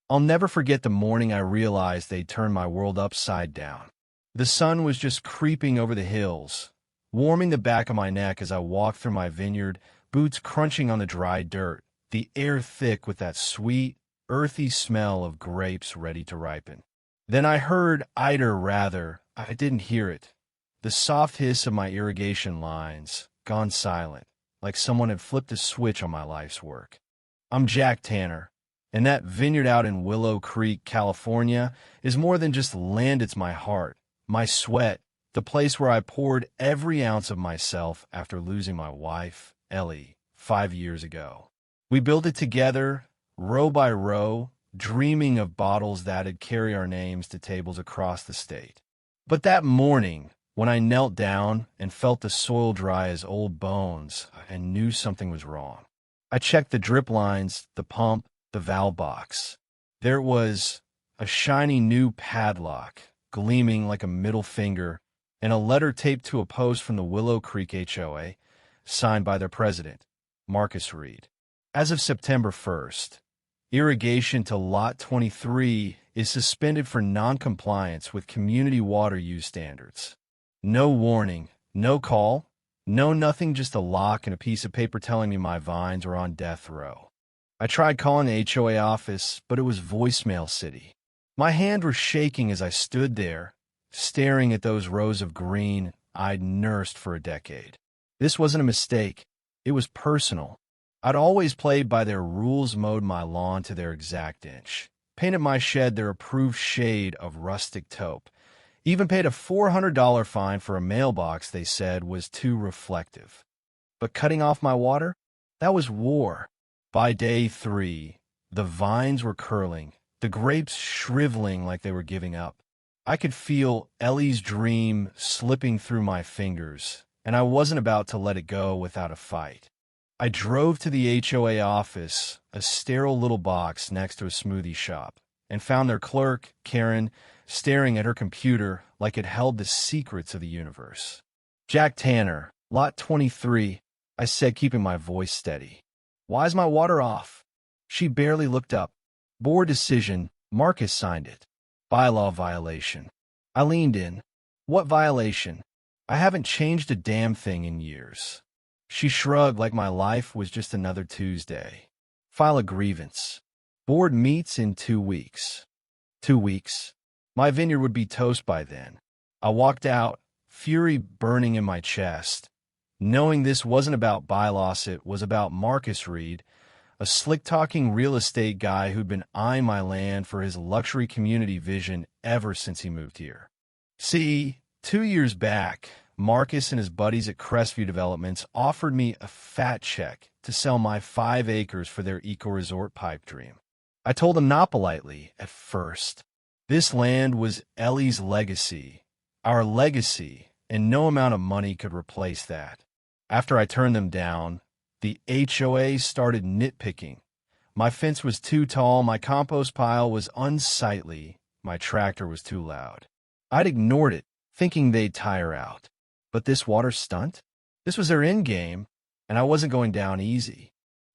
I'll never forget the morning I realized they'd turned my world upside down. The sun was just creeping over the hills, warming the back of my neck as I walked through my vineyard, boots crunching on the dry dirt, the air thick with that sweet, earthy smell of grapes ready to ripen. Then I heard, I didn't hear it. The soft hiss of my irrigation lines, gone silent, like someone had flipped a switch on my life's work. I'm Jack Tanner, and that vineyard out in Willow Creek, California, is more than just land. It's my heart, my sweat, the place where I poured every ounce of myself after losing my wife, Ellie, 5 years ago. We built it together, row by row, dreaming of bottles that'd carry our names to tables across the state. But that morning, when I knelt down and felt the soil dry as old bones, I knew something was wrong. I checked the drip lines, the pump, the valve box. There was a shiny new padlock, gleaming like a middle finger, and a letter taped to a post from the Willow Creek HOA, signed by their president, Marcus Reed. As of September 1st, irrigation to Lot 23 is suspended for non-compliance with community water use standards. No warning, no call, no nothing, just a lock and a piece of paper telling me my vines were on death row. I tried calling the HOA office, but it was voicemail city. My hand was shaking as I stood there, staring at those rows of green I'd nursed for a decade. This wasn't a mistake. It was personal. I'd always played by their rules, mowed my lawn to their exact inch, painted my shed their approved shade of rustic taupe, even paid a $400 fine for a mailbox they said was too reflective. But cutting off my water? That was war. By day 3, the vines were curling, the grapes shriveling like they were giving up. I could feel Ellie's dream slipping through my fingers, and I wasn't about to let it go without a fight. I drove to the HOA office, a sterile little box next to a smoothie shop, and found their clerk, Karen, staring at her computer like it held the secrets of the universe. Jack Tanner, Lot 23, I said, keeping my voice steady. Why's my water off? She barely looked up. Board decision, Marcus signed it. Bylaw violation. I leaned in. What violation? I haven't changed a damn thing in years. She shrugged like my life was just another Tuesday. File a grievance. Board meets in 2 weeks. 2 weeks. My vineyard would be toast by then. I walked out, fury burning in my chest, knowing this wasn't about bylaws, it was about Marcus Reed, a slick-talking real estate guy who'd been eyeing my land for his luxury community vision ever since he moved here. See, 2 years back, Marcus and his buddies at Crestview Developments offered me a fat check to sell my 5 acres for their eco-resort pipe dream. I told them not politely at first. This land was Ellie's legacy, our legacy, and no amount of money could replace that. After I turned them down, the HOA started nitpicking. My fence was too tall, my compost pile was unsightly, my tractor was too loud. I'd ignored it, thinking they'd tire out. But this water stunt? This was their end game, and I wasn't going down easy.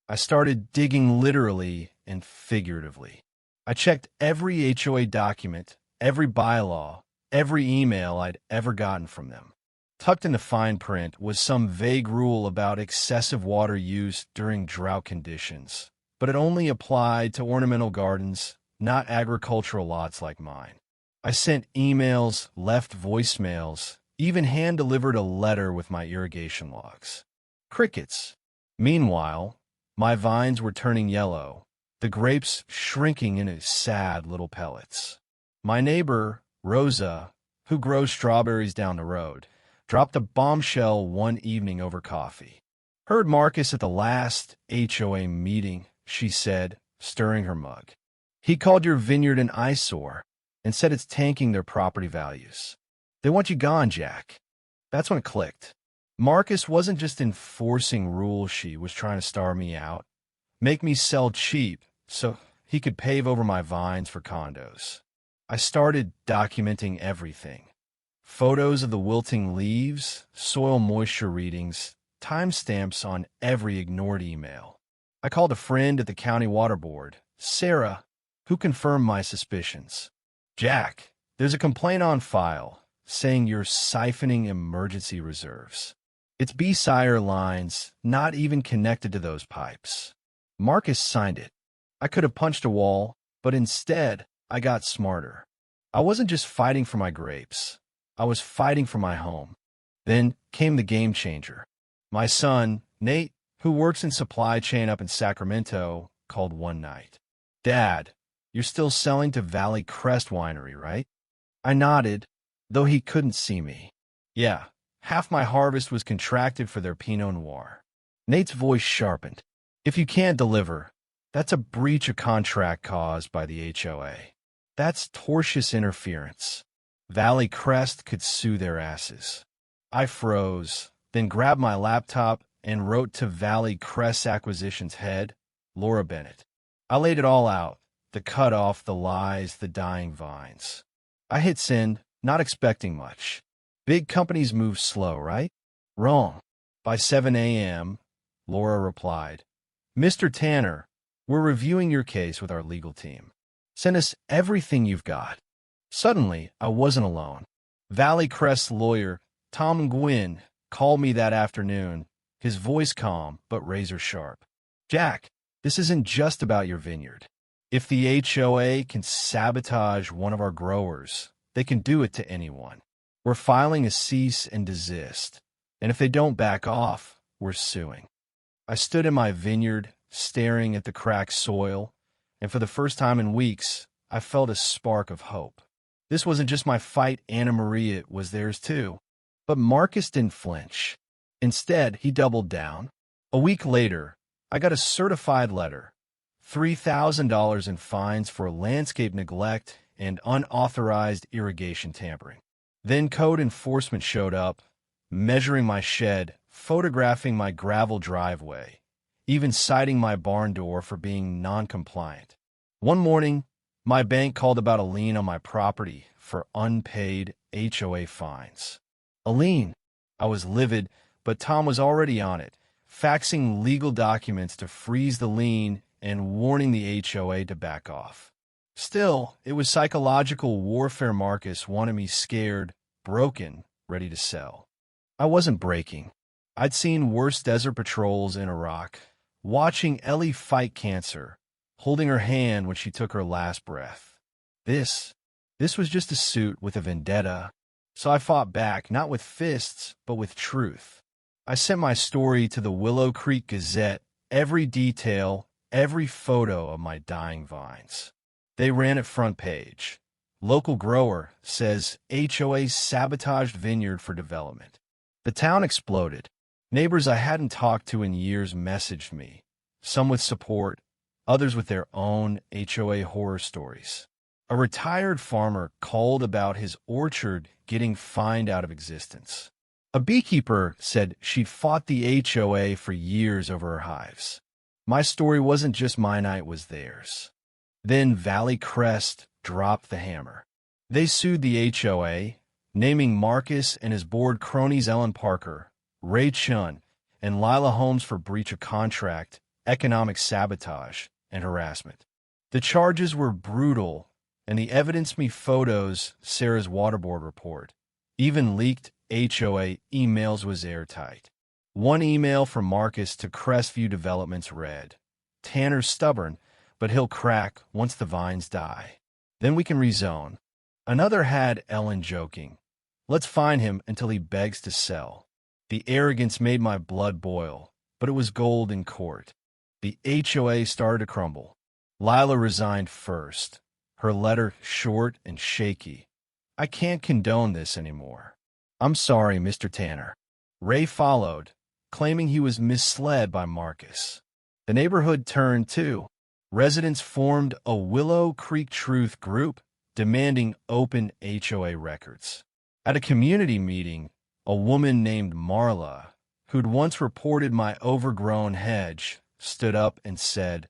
I started digging literally and figuratively. I checked every HOA document, every bylaw, every email I'd ever gotten from them. Tucked in the fine print was some vague rule about excessive water use during drought conditions, but it only applied to ornamental gardens, not agricultural lots like mine. I sent emails, left voicemails, even hand-delivered a letter with my irrigation logs. Crickets. Meanwhile, my vines were turning yellow, the grapes shrinking into sad little pellets. My neighbor, Rosa, who grows strawberries down the road, dropped a bombshell one evening over coffee. Heard Marcus at the last HOA meeting, she said, stirring her mug. He called your vineyard an eyesore and said it's tanking their property values. They want you gone, Jack. That's when it clicked. Marcus wasn't just enforcing rules, she was trying to starve me out, make me sell cheap so he could pave over my vines for condos. I started documenting everything. Photos of the wilting leaves, soil moisture readings, timestamps on every ignored email. I called a friend at the county water board, Sarah, who confirmed my suspicions. Jack, there's a complaint on file saying you're siphoning emergency reserves. It's B-Sire lines, not even connected to those pipes. Marcus signed it. I could have punched a wall, but instead, I got smarter. I wasn't just fighting for my grapes. I was fighting for my home. Then came the game changer. My son, Nate, who works in supply chain up in Sacramento, called one night. Dad, you're still selling to Valley Crest Winery, right? I nodded, though he couldn't see me. Yeah, half my harvest was contracted for their Pinot Noir. Nate's voice sharpened. If you can't deliver, that's a breach of contract caused by the HOA. That's tortious interference. Valley Crest could sue their asses. I froze, then grabbed my laptop and wrote to Valley Crest Acquisitions head, Laura Bennett. I laid it all out, the cutoff, the lies, the dying vines. I hit send, not expecting much. Big companies move slow, right? Wrong. By 7 a.m., Laura replied, Mr. Tanner, we're reviewing your case with our legal team. Send us everything you've got. Suddenly, I wasn't alone. Valley Crest's lawyer, Tom Gwynn, called me that afternoon, his voice calm but razor sharp. Jack, this isn't just about your vineyard. If the HOA can sabotage one of our growers, they can do it to anyone. We're filing a cease and desist, and if they don't back off, we're suing. I stood in my vineyard, staring at the cracked soil, and for the first time in weeks, I felt a spark of hope. This wasn't just my fight, Anna Maria was theirs too. But Marcus didn't flinch. Instead, he doubled down. A week later, I got a certified letter, $3,000 in fines for landscape neglect and unauthorized irrigation tampering. Then code enforcement showed up, measuring my shed, photographing my gravel driveway, even citing my barn door for being non-compliant. One morning, my bank called about a lien on my property for unpaid HOA fines. A lien. I was livid, but Tom was already on it, faxing legal documents to freeze the lien and warning the HOA to back off. Still, it was psychological warfare. Marcus wanted me scared, broken, ready to sell. I wasn't breaking. I'd seen worse desert patrols in Iraq, watching Ellie fight cancer, holding her hand when she took her last breath. This was just a suit with a vendetta, so I fought back, not with fists, but with truth. I sent my story to the Willow Creek Gazette, every detail, every photo of my dying vines. They ran it front page. Local grower says HOA sabotaged vineyard for development. The town exploded. Neighbors I hadn't talked to in years messaged me, some with support, others with their own HOA horror stories. A retired farmer called about his orchard getting fined out of existence. A beekeeper said she'd fought the HOA for years over her hives. My story wasn't just mine, it was theirs. Then Valley Crest dropped the hammer. They sued the HOA, naming Marcus and his board cronies Ellen Parker, Ray Chun, and Lila Holmes for breach of contract, economic sabotage, and harassment. The charges were brutal, and the evidence me photos, Sarah's waterboard report, even leaked HOA emails was airtight. One email from Marcus to Crestview Developments read, Tanner's stubborn, but he'll crack once the vines die. Then we can rezone. Another had Ellen joking, let's fine him until he begs to sell. The arrogance made my blood boil, but it was gold in court. The HOA started to crumble. Lila resigned first, her letter short and shaky. I can't condone this anymore. I'm sorry, Mr. Tanner. Ray followed, claiming he was misled by Marcus. The neighborhood turned too. Residents formed a Willow Creek Truth group, demanding open HOA records. At a community meeting, a woman named Marla, who'd once reported my overgrown hedge, stood up and said,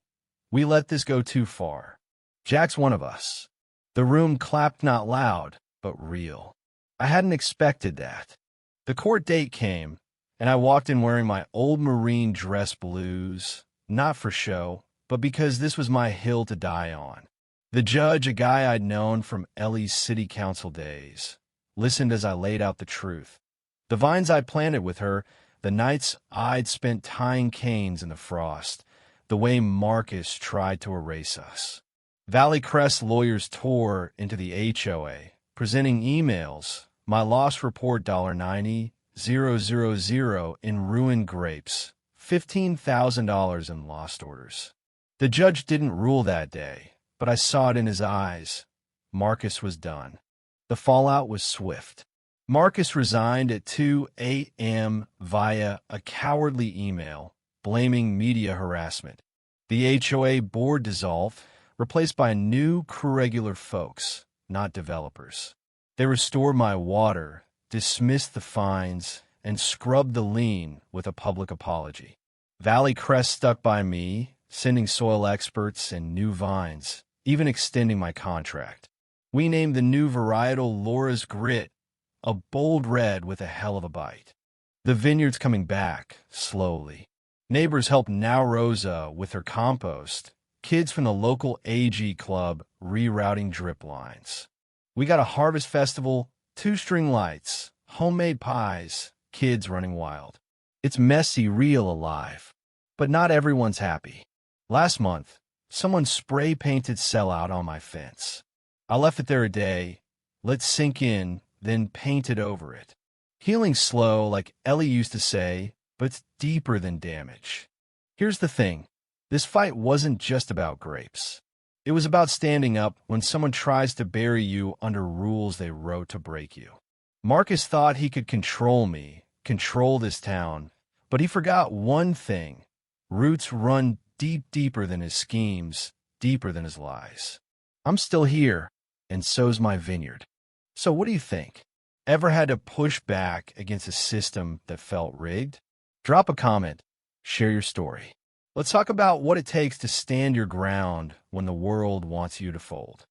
"We let this go too far. Jack's one of us." The room clapped, not loud, but real. I hadn't expected that. The court date came, and I walked in wearing my old Marine dress blues, not for show, but because this was my hill to die on. The judge, a guy I'd known from Ellie's city council days, listened as I laid out the truth. The vines I'd planted with her, the nights I'd spent tying canes in the frost, the way Marcus tried to erase us. Valley Crest lawyers tore into the HOA, presenting emails, my loss report $90,000 in ruined grapes, $15,000 in lost orders. The judge didn't rule that day, but I saw it in his eyes. Marcus was done. The fallout was swift. Marcus resigned at 2 a.m. via a cowardly email, blaming media harassment. The HOA board dissolved, replaced by new crew-regular folks, not developers. They restored my water, dismissed the fines, and scrubbed the lien with a public apology. Valley Crest stuck by me, sending soil experts and new vines, even extending my contract. We named the new varietal Laura's Grit, a bold red with a hell of a bite. The vineyard's coming back, slowly. Neighbors helped Now Rosa with her compost, kids from the local AG club rerouting drip lines. We got a harvest festival, 2-string lights, homemade pies, kids running wild. It's messy, real, alive. But not everyone's happy. Last month, someone spray-painted sellout on my fence. I left it there a day, let it sink in, then painted over it. Healing's slow, like Ellie used to say, but it's deeper than damage. Here's the thing. This fight wasn't just about grapes. It was about standing up when someone tries to bury you under rules they wrote to break you. Marcus thought he could control me, control this town, but he forgot one thing. Roots run deeper than his schemes, deeper than his lies. I'm still here, and so's my vineyard. So what do you think? Ever had to push back against a system that felt rigged? Drop a comment, share your story. Let's talk about what it takes to stand your ground when the world wants you to fold.